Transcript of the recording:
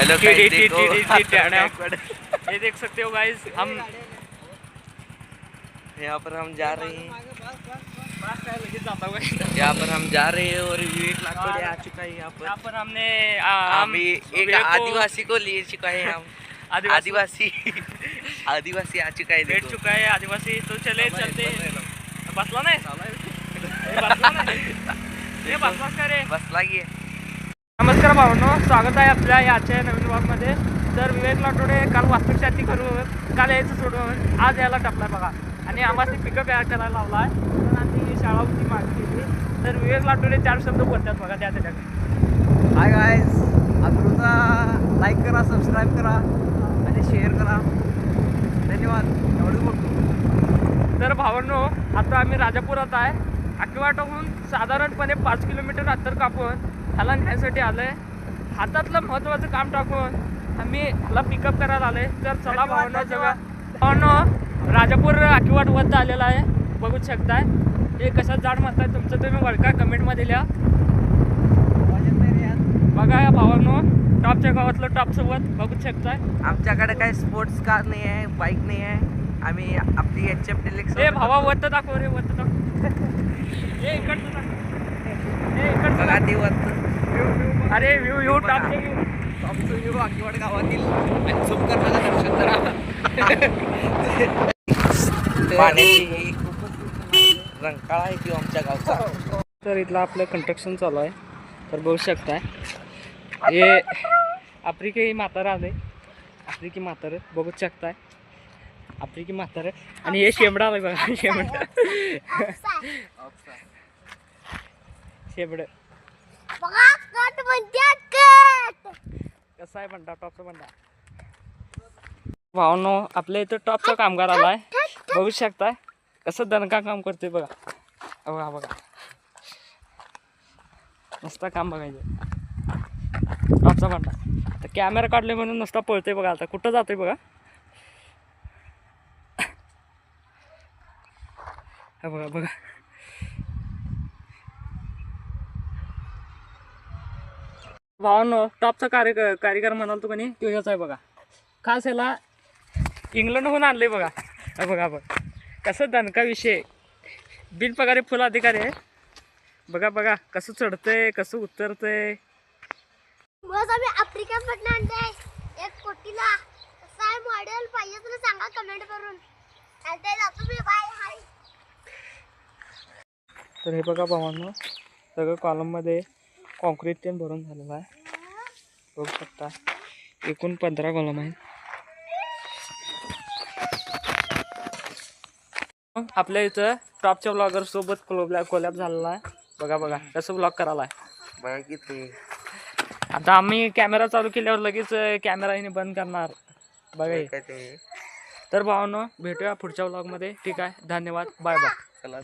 Hello ये देख सकते हो गाइस, हम यहाँ पर हम जा रहे हैं, यहाँ पर हम जा रहे हैं और विवेक लाखोड़े आ चुका है यहाँ पर हमने अभी एक आदिवासी को ले चुका है। हम आदिवासी आदिवासी आ चुका है, बैठ चुका है आदिवासी। तो चले चलते। बसला नाही बसला की। नमस्कार भावांनो, स्वागत आहे आपल्या याच्या नवीन ब्लॉगमध्ये। तर विवेक लाटोडे काल वास्तुशांती करून काल यायचं सोडून आज यायला टपलाय बघा, आणि आम्हाला पिकअप यायला करायला लावला आहे। तर आम्ही शाळा होती मागे केली, तर विवेक लाटोडे 4 शब्द बोलतात बघा त्याच्याकडे। हाय गाइस, अकरूचा लाईक करा, सबस्क्राईब करा आणि शेअर करा, धन्यवाद। एवढंच बोलतो। तर भावांनो, आता आम्ही राजापुरात आहे। अकिवाटाहून साधारणपणे 5 किलोमीटर अंतर कापून ह्याला न्यायसाठी आलंय। हातातलं महत्त्वाचं काम टाकून आम्ही ह्याला पिकअप करायला आले। तर चला भावांनो, भावांनो राजापूर अकिवाट वरती आलेला आहे, बघू शकताय। हे कशात जाड म्हणताय तुमचं तुम्ही वळका कमेंटमध्ये लिहा। बघा या भावांनो, टॉपच्या गावातलं टॉप सोबत बघू शकताय। आमच्याकडे काही स्पोर्ट्स कार नाही आहे, बाईक नाही आहे। आम्ही आपली HF डिलेक्स। ए भावा वरत दाखव रे, वरत दाखव। ए इकडचं दाखव, ए इकडचं बघा ते वरत। अरे व्ह्यू टॉपचे व्ह्यू, टॉपचं व्ह्यू अकिवाट गावातील आणि सुमकरणाचं दर्शन करा। पाण्याची रंकाळा आहे की आमच्या गावचा। तर इथलं आपलं कंस्ट्रक्शन चालू आहे, तर बघू शकताय। हे आफ्रिकी म्हातारं आले, आफ्रिकी म्हातारं बघू शकताय, आफ्रिकी म्हातारं। आणि हे शेंबडा आलं बघा, शेंबडा शेंबड कसा आहे बंडा, टॉपचा बंडा। भावांनो, आपल्या इथं टॉपचा कामगार आलाय, बघू शकताय कसं दणका काम करते बघा। बघा बघा, नुसता काम बघायचं, टॉपचा बंडा। तर कॅमेरा काढले म्हणून नुसता पळते बघा, आता कुठं जातोय बघा। हा बघा बघा, भावांनो टॉपचा कारीगर म्हणाल तो कणी तो ह्याच आहे बघा। खास याला इंग्लंडहून आणले बघा। बघा बघा कसं दणका विषय, बिनपगारी फुल अधिकारी आहे बघा। बघा कसं चढतंय, कसं उतरतंय। आम्ही आफ्रिकेमधून आणलंय, 1 कोटीला। कसं आहे मॉडेल पाहिजे तुला सांगा कमेंट करून। तर हे बघा भावांनो, सगळं कॉलममध्ये कॉन्क्रीट तेन भरून झालेलं आहे, बघू शकता। एकूण 15 कॉलम आहेत। आपल्या इथं टॉपच्या ब्लॉगर सोबत कोलॅब झालेला आहे बघा। बघा कसं ब्लॉग करायला आहे बघा की ते। आता आम्ही कॅमेरा चालू केल्यावर लगेच कॅमेरा हिने बंद करणार बघा। तर भावांनो, भेटूया पुढच्या ब्लॉगमध्ये, ठीक आहे। धन्यवाद, बाय बाय।